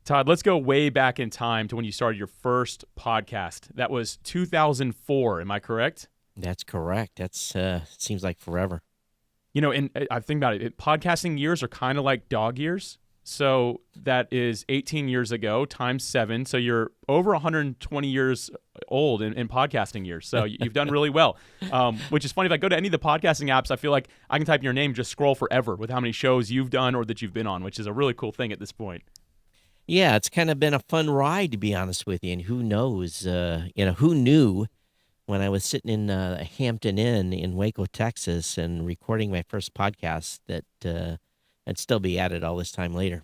Todd, let's go way back in time to when you started your first podcast. That was 2004. Am I correct? That's correct. That's seems like forever. And I think about it. Podcasting years are kind of like dog years. So that is 18 years ago times 7. So you're over 120 years old in podcasting years. So you've done really well, which is funny. If I go to any of the podcasting apps, I feel like I can type in your name, just scroll forever with how many shows you've done or that you've been on, which is a really cool thing at this point. Yeah, it's kind of been a fun ride, to be honest with you. And who knows, who knew when I was sitting in a Hampton Inn in Waco, Texas, and recording my first podcast that I'd still be at it all this time later.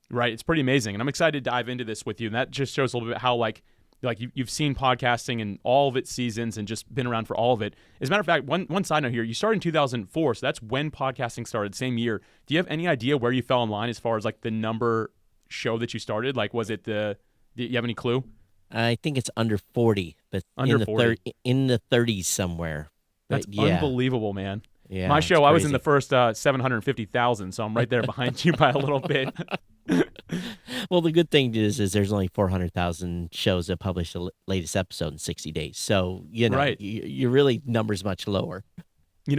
Right. It's pretty amazing. And I'm excited to dive into this with you. And that just shows a little bit how like you've seen podcasting in all of its seasons and just been around for all of it. As a matter of fact, one side note here, you started in 2004. So that's when podcasting started, same year. Do you have any idea where you fell in line as far as like the number show that you started? Like, was it do you have any clue? I think it's under 40, but under 40. In the 30s somewhere. That's unbelievable, man. Yeah, my show, I was in the first 750,000, so I'm right there behind you by a little bit. Well, the good thing is there's only 400,000 shows that publish the latest episode in 60 days. So, right. your really number's much lower.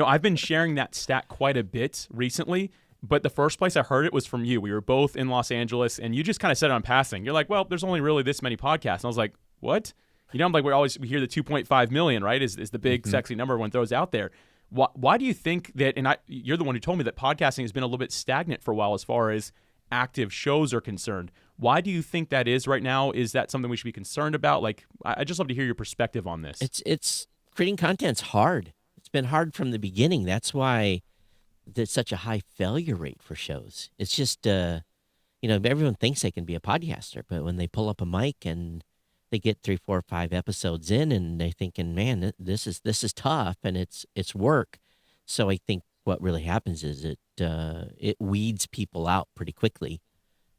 I've been sharing that stat quite a bit recently, but the first place I heard it was from you. We were both in Los Angeles, and you just kind of said it on passing. You're like, well, there's only really this many podcasts. And I was like, what? I'm like, we hear the 2.5 million, right, is the big, sexy number everyone throws out there. Why do you think that, and you're the one who told me that podcasting has been a little bit stagnant for a while as far as active shows are concerned. Why do you think that is right now? Is that something we should be concerned about? Like, I just love to hear your perspective on this. It's creating content's hard. It's been hard from the beginning. That's why there's such a high failure rate for shows. It's just, everyone thinks they can be a podcaster, but when they pull up a mic and they get 3, 4, 5 episodes in, and they're thinking, "Man, this is tough, and it's work." So I think what really happens is it weeds people out pretty quickly,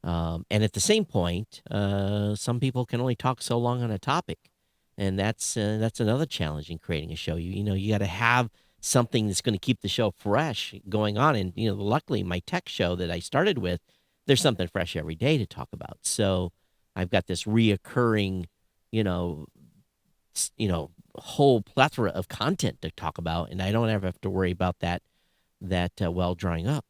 and at the same point, some people can only talk so long on a topic, and that's another challenge in creating a show. You got to have something that's going to keep the show fresh going on, and luckily my tech show that I started with, there's something fresh every day to talk about. So I've got this reoccurring whole plethora of content to talk about, and I don't ever have to worry about that well drying up.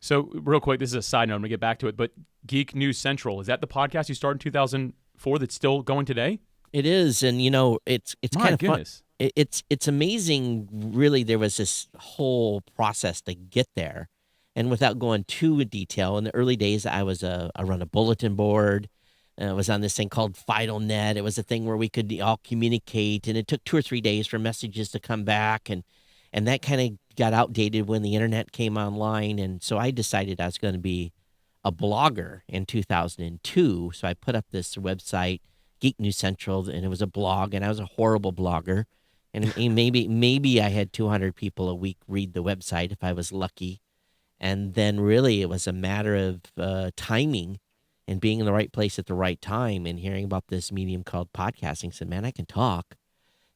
So real quick, this is a side note. I'm going to get back to it, but Geek News Central, is that the podcast you started in 2004 that's still going today? It is, and it's kind of fun. It's amazing, really. There was this whole process to get there, and without going too in detail, in the early days, I run a bulletin board. I was on this thing called FidalNet. It was a thing where we could all communicate, and it took 2 or 3 days for messages to come back, and that kind of got outdated when the internet came online, and so I decided I was going to be a blogger in 2002. So I put up this website, Geek News Central, and it was a blog, and I was a horrible blogger, and maybe I had 200 people a week read the website if I was lucky, and then really it was a matter of timing and being in the right place at the right time, and hearing about this medium called podcasting, said, man, I can talk.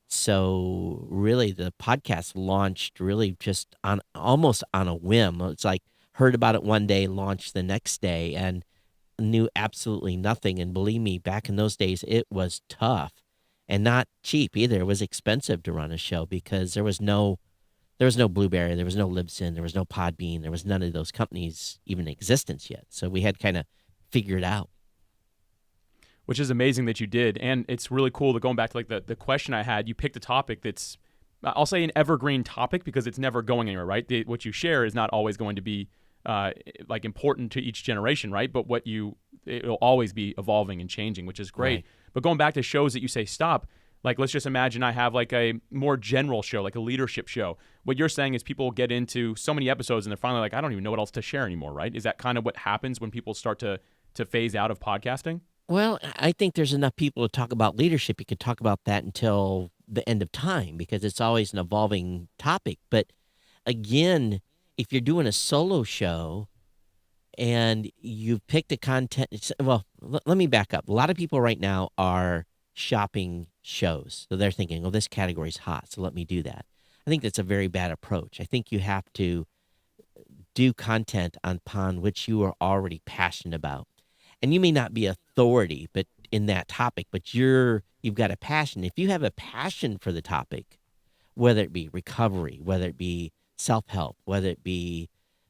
So really the podcast launched really just almost on a whim. It's like heard about it one day, launched the next day, and knew absolutely nothing. And believe me, back in those days, it was tough and not cheap either. It was expensive to run a show because there was no Blubrry, there was no Libsyn, there was no Podbean, there was none of those companies even in existence yet. So we had kind of figure it out. Which is amazing that you did. And it's really cool that going back to like the question I had, you picked a topic that's, I'll say an evergreen topic because it's never going anywhere, right? What you share is not always going to be like important to each generation, right? But it'll always be evolving and changing, which is great. Right. But going back to shows that you say stop, like let's just imagine I have like a more general show, like a leadership show. What you're saying is people get into so many episodes and they're finally like, I don't even know what else to share anymore, right? Is that kind of what happens when people start to phase out of podcasting? Well, I think there's enough people to talk about leadership. You could talk about that until the end of time because it's always an evolving topic. But again, if you're doing a solo show and you've picked a content, well, let me back up. A lot of people right now are shopping shows. So they're thinking, oh, this category's hot, so let me do that. I think that's a very bad approach. I think you have to do content upon which you are already passionate about. and you may not be authority, but in that topic, but you've got a passion. If you have a passion for the topic, whether it be recovery, whether it be self-help, whether it be,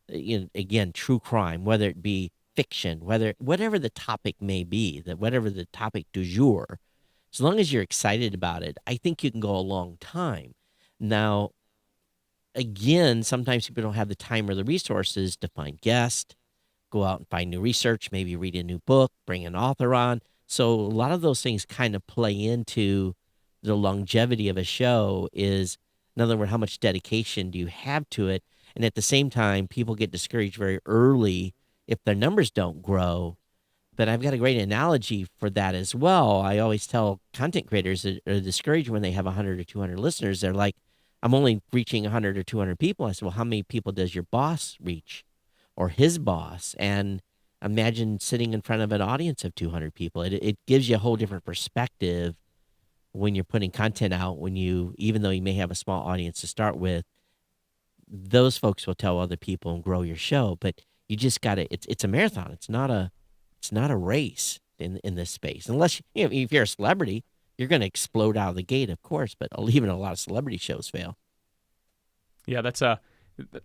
again, true crime, whether it be fiction, whatever the topic may be, that whatever the topic du jour, as long as you're excited about it, I think you can go a long time. Now, again, sometimes people don't have the time or the resources to find guests, go out and find new research, maybe read a new book, bring an author on. So a lot of those things kind of play into the longevity of a show. Is, in other words, how much dedication do you have to it? And at the same time, people get discouraged very early if their numbers don't grow. But I've got a great analogy for that as well. I always tell content creators that are discouraged when they have 100 or 200 listeners. They're like, I'm only reaching 100 or 200 people. I said, well, how many people does your boss reach, or his boss? And imagine sitting in front of an audience of 200 people. It gives you a whole different perspective when you're putting content out, even though you may have a small audience to start with, those folks will tell other people and grow your show. But you just got to, it's a marathon. It's not a race in this space. Unless, if you're a celebrity, you're going to explode out of the gate, of course, but even a lot of celebrity shows fail. Yeah,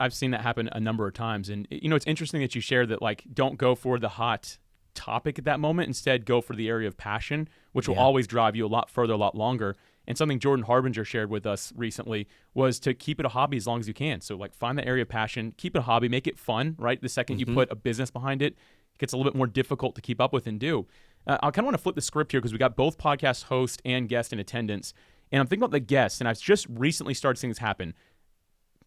I've seen that happen a number of times. And, it's interesting that you shared that, like, don't go for the hot topic at that moment. Instead, go for the area of passion, which will always drive you a lot further, a lot longer. And something Jordan Harbinger shared with us recently was to keep it a hobby as long as you can. So, like, find the area of passion, keep it a hobby, make it fun, right? The second you put a business behind it, it gets a little bit more difficult to keep up with and do. I kind of want to flip the script here because we got both podcast host and guest in attendance. And I'm thinking about the guests, and I've just recently started seeing this happen.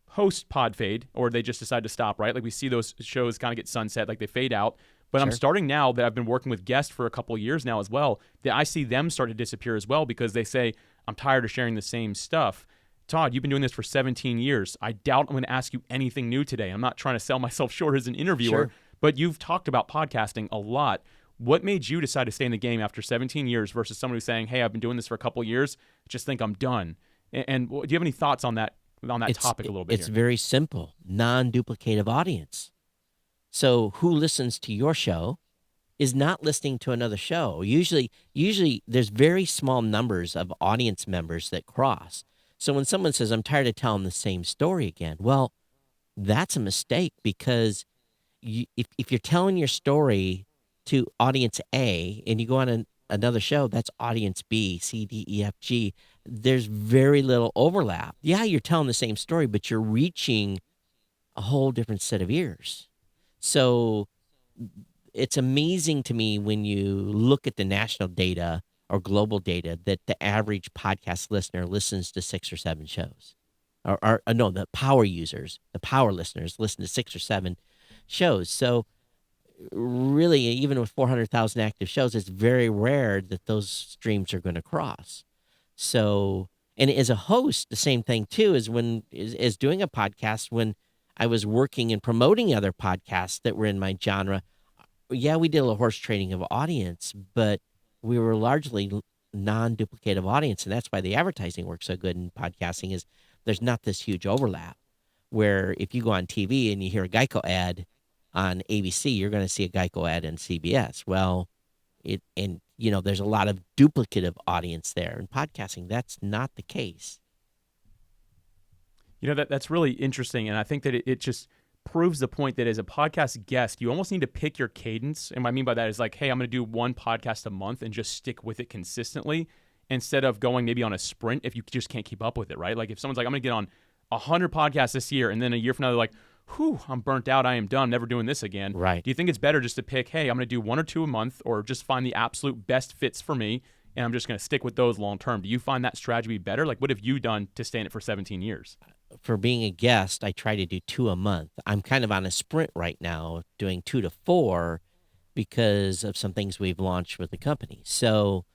Host pod fade, or they just decide to stop, right? Like, we see those shows kind of get sunset, like they fade out. But I'm starting now that I've been working with guests for a couple of years now as well, that I see them start to disappear as well because they say, I'm tired of sharing the same stuff. Todd, you've been doing this for 17 years. I doubt I'm going to ask you anything new today. I'm not trying to sell myself short as an interviewer, but you've talked about podcasting a lot. What made you decide to stay in the game after 17 years versus someone who's saying, hey, I've been doing this for a couple of years, just think I'm done? And do you have any thoughts on that topic a little bit? It's very simple. Non-duplicative audience. So who listens to your show is not listening to another show. Usually there's very small numbers of audience members that cross. So when someone says, I'm tired of telling the same story again, well, that's a mistake, because if you're telling your story to audience A and you go on another show, that's audience B, C, D, E, F, G. There's very little overlap. Yeah, you're telling the same story, but you're reaching a whole different set of ears. So it's amazing to me when you look at the national data or global data that the average podcast listener listens to 6 or 7 shows. Or no, the power users, the power listeners listen to 6 or 7 shows. So really, even with 400,000 active shows, it's very rare that those streams are going to cross. So, and as a host, the same thing too, is doing a podcast. When I was working and promoting other podcasts that were in my genre, yeah, we did a little horse trading of audience, but we were largely non-duplicative audience. And that's why the advertising works so good in podcasting, is there's not this huge overlap, where if you go on TV and you hear a Geico ad on ABC, you're going to see a Geico ad on CBS. Well, there's a lot of duplicative audience there. In podcasting, that's not the case. That's really interesting, and I think that it just proves the point that as a podcast guest, you almost need to pick your cadence. And what I mean by that is, like, hey, I'm going to do one podcast a month and just stick with it consistently, instead of going maybe on a sprint if you just can't keep up with it, right? Like, if someone's like, I'm going to get on 100 podcasts this year, and then a year from now they're like, whew, I'm burnt out, I am done, never doing this again. Right. Do you think it's better just to pick, hey, I'm going to do 1 or 2 a month, or just find the absolute best fits for me, and I'm just going to stick with those long term? Do you find that strategy better? Like, what have you done to stay in it for 17 years? For being a guest, I try to do 2 a month. I'm kind of on a sprint right now, doing 2 to 4 because of some things we've launched with the company. So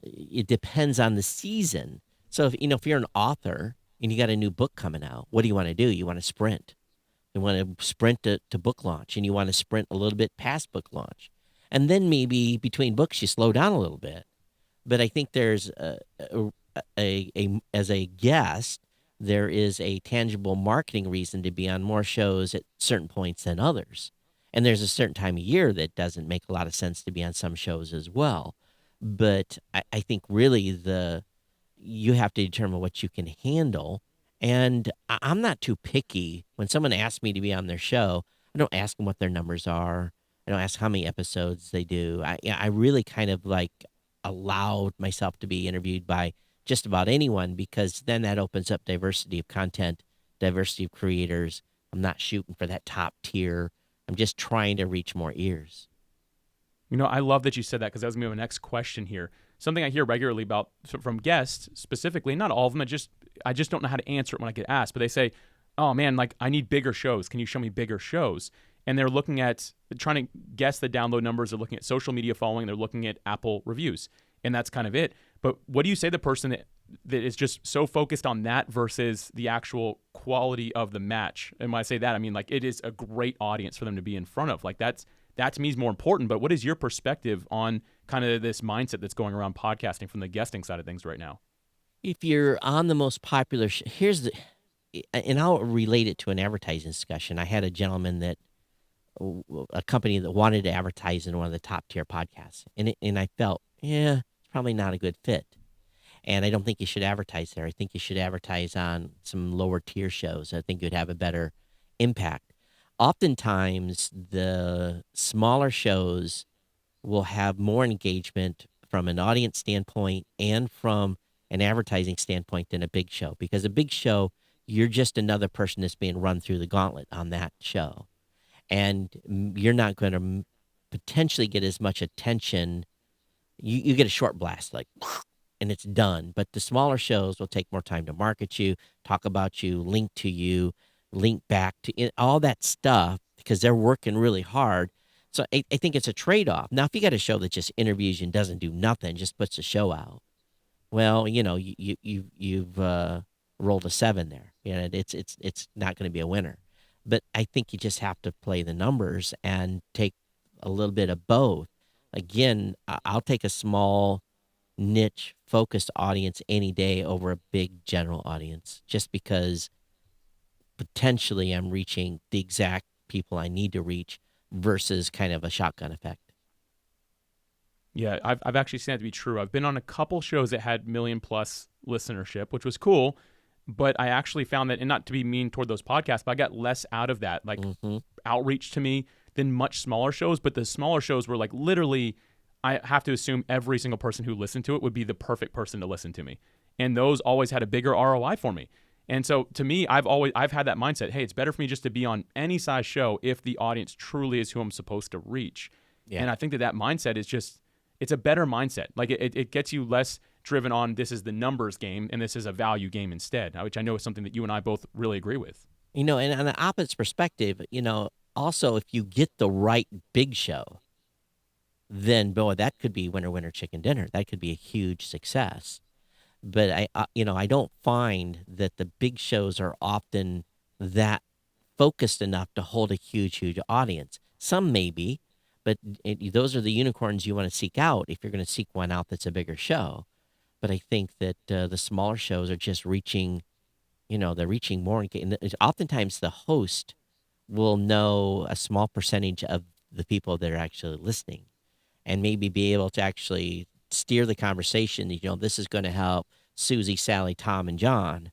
it depends on the season. So if you're an author and you got a new book coming out, what do you want to do? You want to sprint. You want to sprint to book launch, and you want to sprint a little bit past book launch. And then maybe between books, you slow down a little bit. But I think there's as a guest, there is a tangible marketing reason to be on more shows at certain points than others. And there's a certain time of year that doesn't make a lot of sense to be on some shows as well. But I think really you have to determine what you can handle. And I'm not too picky. When someone asks me to be on their show, I don't ask them what their numbers are. I don't ask how many episodes they do. I really kind of like allowed myself to be interviewed by just about anyone, because then that opens up diversity of content, diversity of creators. I'm not shooting for that top tier. I'm just trying to reach more ears. I love that you said that, because that was going to be my next question here. Something I hear regularly about from guests specifically, not all of them, I just don't know how to answer it when I get asked, but they say, oh man, like I need bigger shows. Can you show me bigger shows? And they're trying to guess the download numbers. They're looking at social media following. They're looking at Apple reviews. And that's kind of it. But what do you say to the person that is just so focused on that versus the actual quality of the match? And when I say that, I mean like it is a great audience for them to be in front of. Like that to me is more important. But what is your perspective on kind of this mindset that's going around podcasting from the guesting side of things right now? If you're on the most popular, and I'll relate it to an advertising discussion. I had a gentleman a company that wanted to advertise in one of the top tier podcasts. And I felt, it's probably not a good fit. And I don't think you should advertise there. I think you should advertise on some lower tier shows. I think you'd have a better impact. Oftentimes, the smaller shows will have more engagement from an audience standpoint and from an advertising standpoint than a big show. Because a big show, you're just another person that's being run through the gauntlet on that show. And you're not going to potentially get as much attention. You get a short blast, like, and it's done. But the smaller shows will take more time to market you, talk about you, link to you, link back to all that stuff, because they're working really hard. So I think it's a trade-off. Now, if you got a show that just interviews you and doesn't do nothing, just puts the show out, well, you've rolled a 7 there. It's not going to be a winner. But I think you just have to play the numbers and take a little bit of both. Again, I'll take a small niche focused audience any day over a big general audience, just because potentially I'm reaching the exact people I need to reach versus kind of a shotgun effect. Yeah, I've actually seen that to be true. I've been on a couple shows that had 1 million+ listenership, which was cool. But I actually found that, and not to be mean toward those podcasts, but I got less out of that, like outreach to me, than much smaller shows. But the smaller shows were like literally, I have to assume every single person who listened to it would be the perfect person to listen to me. And those always had a bigger ROI for me. And so to me, I've had that mindset, hey, it's better for me just to be on any size show if the audience truly is who I'm supposed to reach. Yeah. And I think that mindset is it's a better mindset. Like it gets you less driven on this is the numbers game and this is a value game instead, which I know is something that you and I both really agree with. And on the opposite perspective, also if you get the right big show, then boy, that could be winner, winner, chicken dinner. That could be a huge success. But I don't find that the big shows are often that focused enough to hold a huge, huge audience. Some may be, but those are the unicorns you want to seek out if you're going to seek one out that's a bigger show. But I think that the smaller shows are just reaching, they're reaching more. And oftentimes the host will know a small percentage of the people that are actually listening and maybe be able to actually steer the conversation. This is going to help Susie, Sally, Tom, and John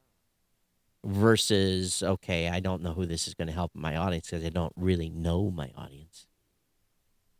versus, okay, I don't know who this is going to help my audience because I don't really know my audience.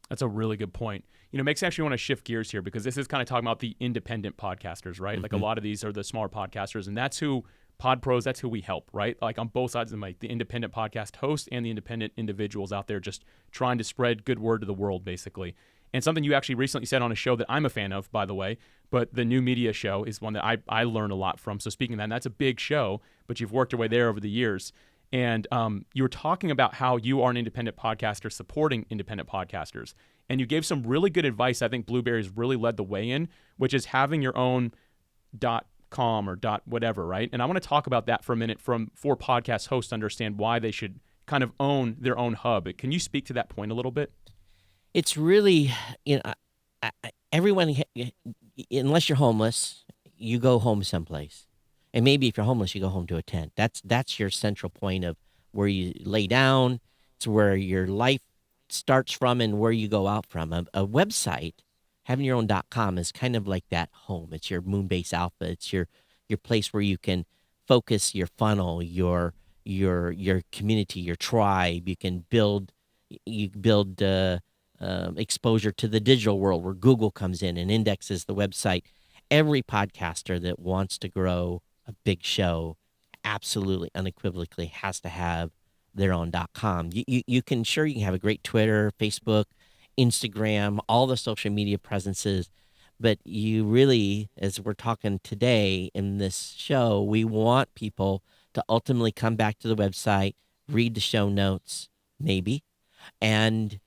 That's a really good point. Makes me actually want to shift gears here, because this is kind of talking about the independent podcasters, right? Mm-hmm. Like a lot of these are the smaller podcasters, and that's who PodPros, that's who we help, right? Like on both sides of the mic, the independent podcast host and the independent individuals out there just trying to spread good word to the world, basically. And something you actually recently said on a show that I'm a fan of, by the way, but the New Media Show is one that I learn a lot from. So speaking of that, and that's a big show, but you've worked your way there over the years. And you were talking about how you are an independent podcaster supporting independent podcasters. And you gave some really good advice. I think Blubrry's really led the way in, which is having your own .com or .whatever, right? And I want to talk about that for a minute for podcast hosts to understand why they should kind of own their own hub. Can you speak to that point a little bit? It's really, everyone, unless you're homeless, you go home someplace. And maybe if you're homeless, you go home to a tent. That's your central point of where you lay down. It's where your life starts from and where you go out from. A website, having your own .com is kind of like that home. It's your Moonbase Alpha. It's your place where you can focus your funnel, your community, your tribe. You build exposure to the digital world where Google comes in and indexes the website. Every podcaster that wants to grow a big show absolutely unequivocally has to have their own .com. You can have a great Twitter, Facebook, Instagram, all the social media presences, but you really, as we're talking today in this show, we want people to ultimately come back to the website, read the show notes, maybe, and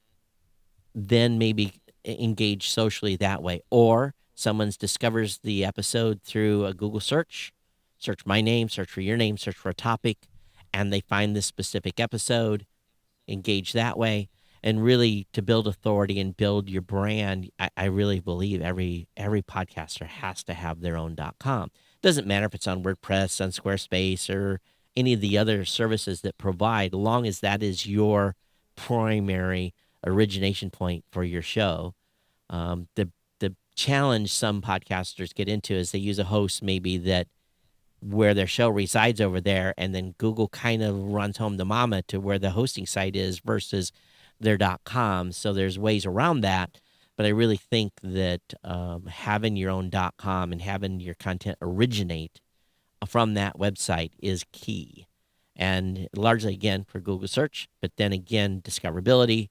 then maybe engage socially that way. Or someone discovers the episode through a Google search my name, search for your name, search for a topic, and they find this specific episode, engage that way. And really, to build authority and build your brand, I really believe every podcaster has to have their own .com. Doesn't matter if it's on WordPress, on Squarespace, or any of the other services that provide, long as that is your primary origination point for your show. The challenge some podcasters get into is they use a host maybe that where their show resides over there, and then Google kind of runs home to mama to where the hosting site is versus their .com. So there's ways around that, but I really think that having your own .com and having your content originate from that website is key. And largely, again, for Google search, but then again, discoverability,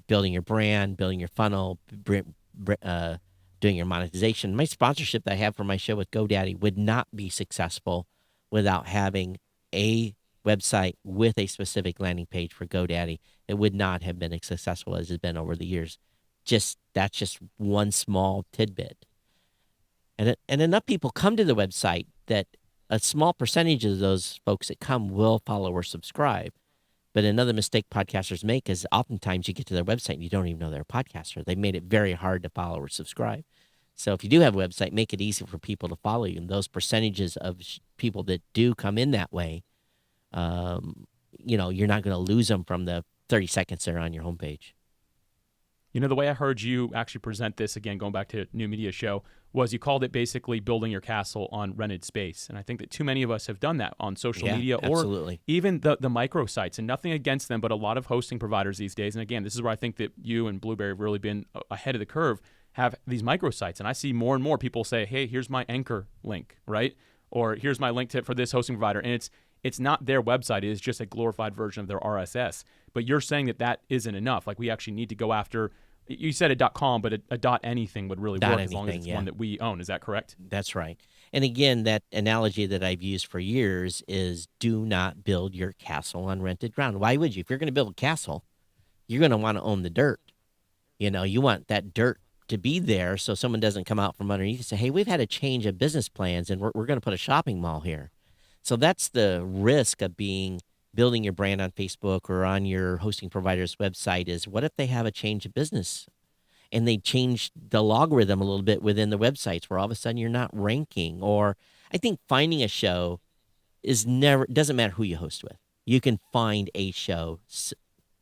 building your brand, building your funnel, doing your monetization. My sponsorship that I have for my show with GoDaddy would not be successful without having a website with a specific landing page for GoDaddy. It would not have been as successful as it's been over the years. That's just one small tidbit. And enough people come to the website that a small percentage of those folks that come will follow or subscribe. But another mistake podcasters make is oftentimes you get to their website and you don't even know they're a podcaster. They made it very hard to follow or subscribe. So if you do have a website, make it easy for people to follow you. And those percentages of people that do come in that way, you're not going to lose them from the 30 seconds they're on your homepage. The way I heard you actually present this, again, going back to New Media Show, was you called it basically building your castle on rented space. And I think that too many of us have done that on social media absolutely. Or even the micro sites, and nothing against them, but a lot of hosting providers these days. And again, this is where I think that you and Blubrry have really been ahead of the curve, have these micro sites. And I see more and more people say, hey, here's my anchor link, right? Or here's my link for this hosting provider. And it's not their website. It is just a glorified version of their RSS. But you're saying that isn't enough. Like, we actually need to go after, you said a .com, but a .anything would really work as long as it's one that we own. Is that correct? That's right. And again, that analogy that I've used for years is do not build your castle on rented ground. Why would you? If you're going to build a castle, you're going to want to own the dirt. You want that dirt to be there so someone doesn't come out from underneath and say, hey, we've had a change of business plans and we're going to put a shopping mall here. So that's the risk of building your brand on Facebook or on your hosting provider's website is, what if they have a change of business and they change the logarithm a little bit within the websites where all of a sudden you're not ranking? Or I think finding a show doesn't matter who you host with. You can find a show,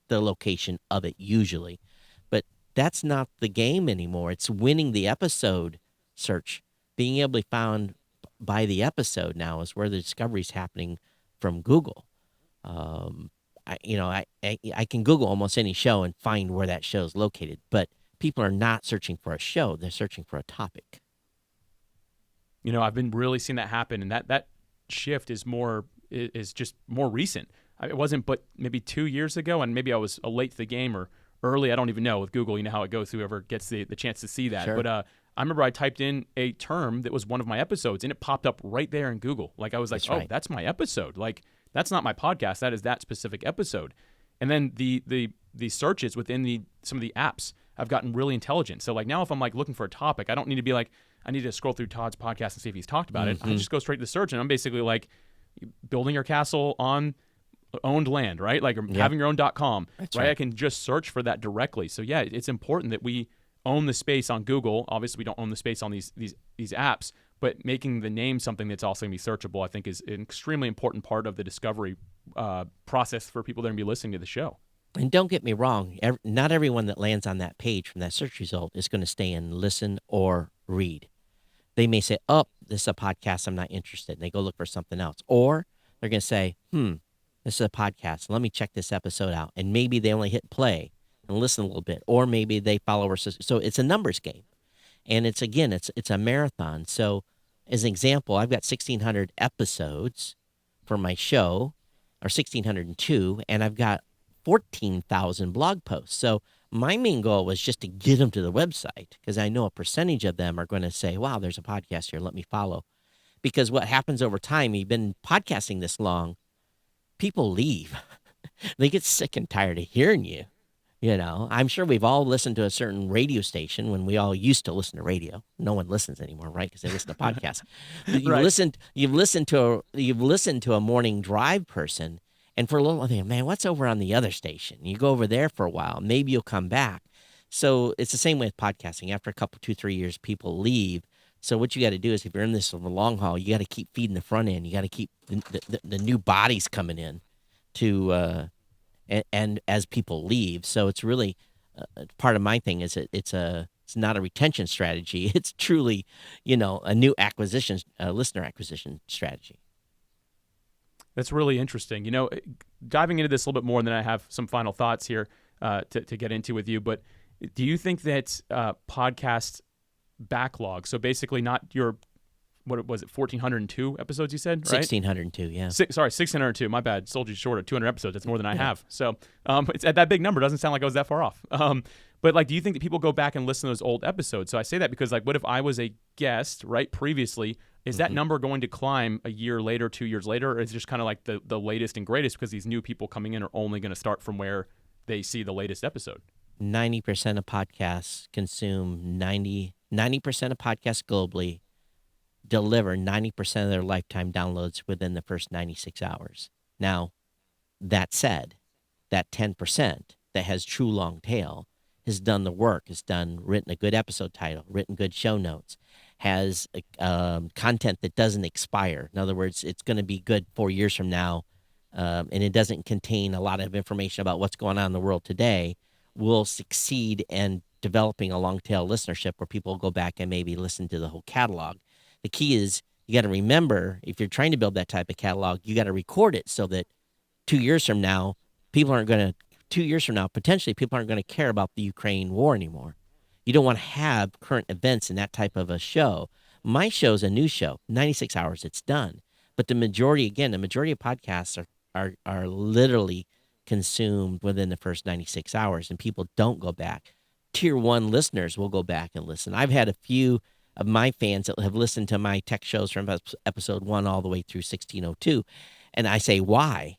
the location of it usually, but that's not the game anymore. It's winning the episode search. Being able to be found by the episode now is where the discovery is happening from Google. I can Google almost any show and find where that show is located, but people are not searching for a show. They're searching for a topic. I've been really seeing that happen, and that shift is just more recent. It wasn't but maybe 2 years ago, and maybe I was late to the game or early. I don't even know. With Google, you know how it goes, whoever gets the chance to see that. Sure. But I remember I typed in a term that was one of my episodes, and it popped up right there in Google. Like, I was like, right. That's my episode. Like, that's not my podcast. That is that specific episode. And then the searches within some of the apps have gotten really intelligent. So like now, if I'm like looking for a topic, I don't need to be like, I need to scroll through Todd's podcast and see if he's talked about it. I just go straight to the search, and I'm basically like building your castle on owned land, right? Like having your own .com, That's right? right. I can just search for that directly. So yeah, it's important that we own the space on Google. Obviously, we don't own the space on these apps, but making the name something that's also going to be searchable, I think, is an extremely important part of the discovery process for people that are going to be listening to the show. And don't get me wrong, not everyone that lands on that page from that search result is going to stay and listen or read. They may say, oh, this is a podcast, I'm not interested. And they go look for something else. Or they're going to say, this is a podcast. Let me check this episode out. And maybe they only hit play and listen a little bit. Or maybe they follow us. So it's a numbers game. And it's a marathon. So as an example, I've got 1,600 episodes for my show, or 1,602, and I've got 14,000 blog posts. So my main goal was just to get them to the website, because I know a percentage of them are going to say, wow, there's a podcast here, let me follow. Because what happens over time, you've been podcasting this long, people leave. They get sick and tired of hearing you. You know, I'm sure we've all listened to a certain radio station when we all used to listen to radio. No one listens anymore, right? Because they listen to podcasts. Right. You've listened to a morning drive person, and for a little while, they think, man, what's over on the other station? You go over there for a while, maybe you'll come back. So it's the same way with podcasting. After a couple, 2-3 years, people leave. So what you got to do is, if you're in this for the long haul, you got to keep feeding the front end. You got to keep the new bodies coming in to. And as people leave. So it's really part of my thing is it's not a retention strategy. It's truly, a new listener acquisition strategy. That's really interesting. Diving into this a little bit more, and then I have some final thoughts here to get into with you. But do you think that podcast backlog, so basically not your, what was it, 1,402 episodes you said, right? 1,602, yeah. 1,602, my bad. Sold you short of 200 episodes. That's more than I have. So it's at that big number. Doesn't sound like I was that far off. But do you think that people go back and listen to those old episodes? So I say that because what if I was a guest, right, previously? Is that number going to climb a year later, 2 years later, or is it just kind of like the latest and greatest because these new people coming in are only going to start from where they see the latest episode? 90% of podcasts consume 90% of podcasts globally deliver 90% of their lifetime downloads within the first 96 hours. Now, that said, that 10% that has true long tail has done the work, written a good episode title, written good show notes, has content that doesn't expire. In other words, it's going to be good 4 years from now, and it doesn't contain a lot of information about what's going on in the world today, will succeed in developing a long tail listenership where people go back and maybe listen to the whole catalog. The key is you got to remember, if you're trying to build that type of catalog, you got to record it so that 2 years from now, potentially people aren't going to care about the Ukraine war anymore. You don't want to have current events in that type of a show. My show's a news show, 96 hours, it's done. But the majority of podcasts are literally consumed within the first 96 hours, and people don't go back. Tier 1 listeners will go back and listen. I've had a few of my fans that have listened to my tech shows from episode 1 all the way through 1602. And I say, why?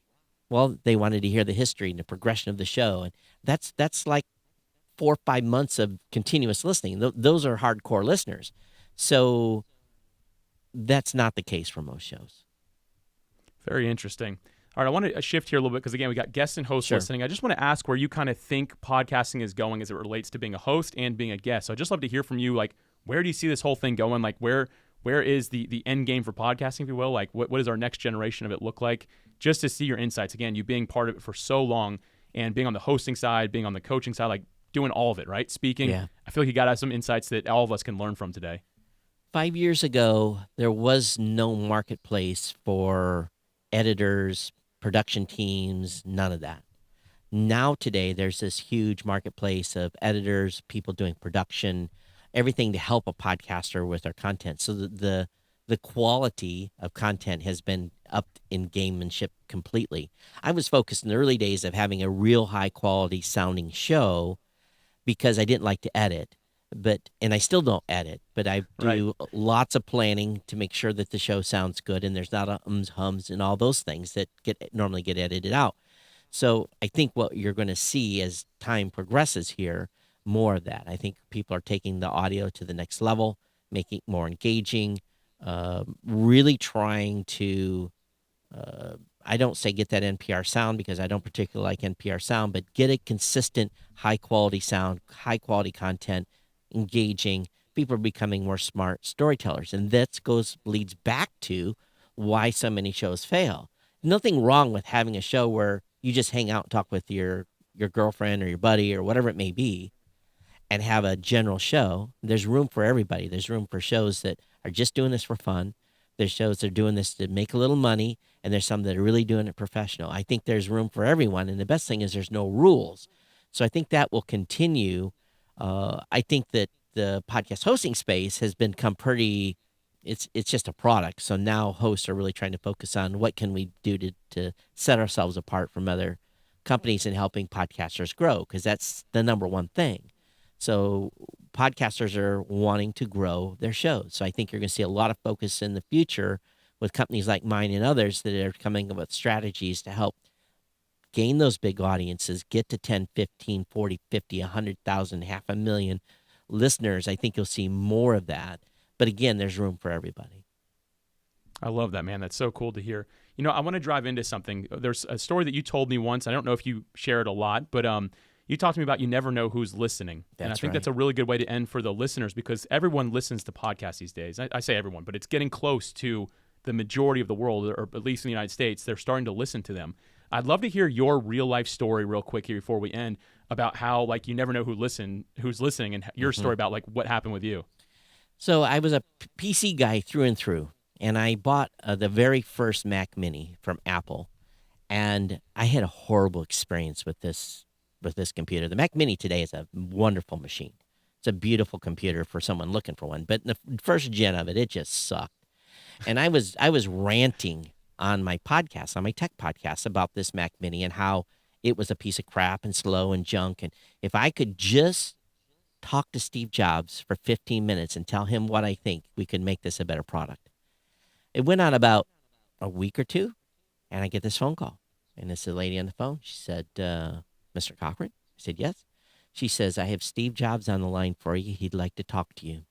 Well, they wanted to hear the history and the progression of the show. And that's like 4 or 5 months of continuous listening. Those are hardcore listeners. So that's not the case for most shows. Very interesting. All right, I want to shift here a little bit because, again, we got guests and hosts listening. I just want to ask where you kind of think podcasting is going as it relates to being a host and being a guest. So I'd just love to hear from you, where do you see this whole thing going? Where is the end game for podcasting, if you will? What does our next generation of it look like? Just to see your insights. Again, you being part of it for so long and being on the hosting side, being on the coaching side, doing all of it, right? Speaking. Yeah. I feel like you got to have some insights that all of us can learn from today. 5 years ago, there was no marketplace for editors, production teams, none of that. Now today, there's this huge marketplace of editors, people doing production, everything to help a podcaster with their content. So the quality of content has been upped in gamemanship completely. I was focused in the early days of having a real high quality sounding show because I didn't like to edit, and I still don't edit, but I do lots of planning to make sure that the show sounds good and there's not ums, hums, and all those things that normally get edited out. So I think what you're going to see as time progresses here, more of that. I think people are taking the audio to the next level, making it more engaging, really trying to, I don't say get that NPR sound because I don't particularly like NPR sound, but get a consistent high-quality sound, high-quality content, engaging. People are becoming more smart storytellers, and that leads back to why so many shows fail. Nothing wrong with having a show where you just hang out and talk with your your girlfriend or your buddy or whatever it may be, and have a general show. There's room for everybody. There's room for shows that are just doing this for fun. There's shows that are doing this to make a little money, and there's some that are really doing it professional. I think there's room for everyone, and the best thing is there's no rules. So I think that will continue. I think that the podcast hosting space has become pretty. It's just a product. So now hosts are really trying to focus on what can we do to set ourselves apart from other companies and helping podcasters grow, because that's the number one thing. So podcasters are wanting to grow their shows. So I think you're going to see a lot of focus in the future with companies like mine and others that are coming up with strategies to help gain those big audiences, get to 10, 15, 40, 50, 100,000, 500,000 listeners. I think you'll see more of that. But again, there's room for everybody. I love that, man. That's so cool to hear. You know, I want to drive into something. There's a story that you told me once. I don't know if you share it a lot, but you talked to me about you never know who's listening. And I think that's a really good way to end for the listeners, because everyone listens to podcasts these days. I say everyone, but it's getting close to the majority of the world, or at least in the United States. They're starting to listen to them. I'd love to hear your real life story real quick here before we end, about how like you never know who's listening, and your story about like what happened with you. So I was a PC guy through and through, and I bought the very first Mac Mini from Apple, and I had a horrible experience with this computer. The Mac Mini today is a wonderful machine. It's a beautiful computer for someone looking for one, but the first gen of it, it just sucked. And I was ranting on my podcast, on my tech podcast, about this Mac Mini and how it was a piece of crap and slow and junk. And if I could just talk to Steve Jobs for 15 minutes and tell him what I think, we could make this a better product. It went on about a week or two, and I get this phone call. And it's a lady on the phone. She said, Mr. Cochrane? I said, yes. She says, I have Steve Jobs on the line for you. He'd like to talk to you.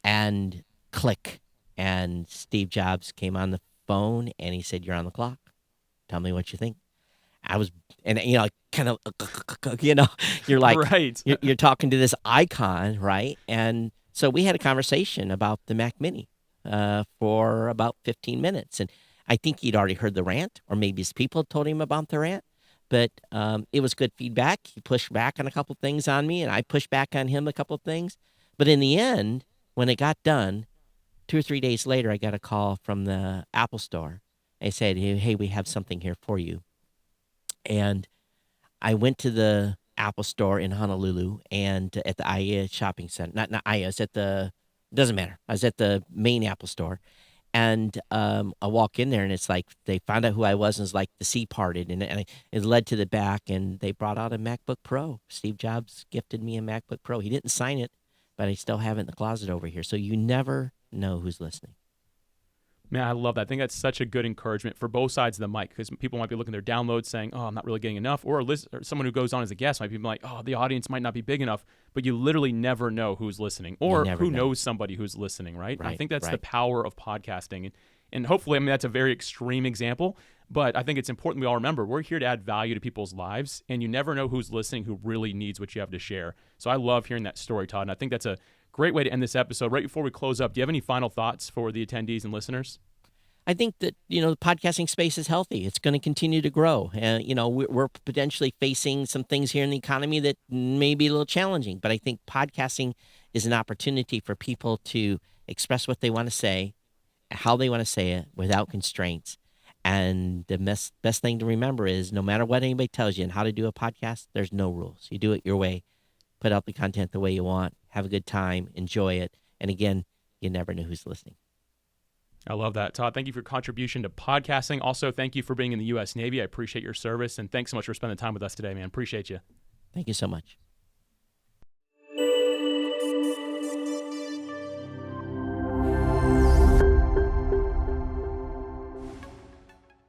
And click. And Steve Jobs came on the phone, and he said, you're on the clock. Tell me what you think. I was, and you know, kind of, you know, you're like, right. you're talking to this icon, right? And so we had a conversation about the Mac Mini for about 15 minutes. And I think he'd already heard the rant, or maybe his people told him about the rant. But it was good feedback. He pushed back on a couple things on me, and I pushed back on him a couple things. But in the end, when it got done, 2 or 3 days later, I got a call from the Apple Store. They said, hey, we have something here for you. And I went to the Apple Store in Honolulu, and at the IEA shopping center. Not IEA, I was at the, doesn't matter. I was at the main Apple Store. And I walk in there, and it's like they found out who I was, and it's like the sea parted, and it led to the back, and they brought out a MacBook Pro. Steve Jobs gifted me a MacBook Pro. He didn't sign it, but I still have it in the closet over here. So you never know who's listening. Man, I love that. I think that's such a good encouragement for both sides of the mic, because people might be looking at their downloads saying, oh, I'm not really getting enough. Or someone who goes on as a guest might be like, oh, the audience might not be big enough. But you literally never know who's listening, or who knows somebody who's listening, right? I think that's the power of podcasting. And hopefully, I mean, that's a very extreme example, but I think it's important we all remember we're here to add value to people's lives, and you never know who's listening who really needs what you have to share. So I love hearing that story, Todd, and I think that's a great way to end this episode. Right before we close up, do you have any final thoughts for the attendees and listeners? I think that, you know, the podcasting space is healthy. It's going to continue to grow. You know, we're potentially facing some things here in the economy that may be a little challenging, but I think podcasting is an opportunity for people to express what they want to say, how they want to say it without constraints. And the best thing to remember is no matter what anybody tells you and how to do a podcast, there's no rules. You do it your way, put out the content the way you want, have a good time, enjoy it. And again, you never know who's listening. I love that. Todd, thank you for your contribution to podcasting. Also, thank you for being in the U.S. Navy. I appreciate your service, and thanks so much for spending time with us today, man. Appreciate you. Thank you so much.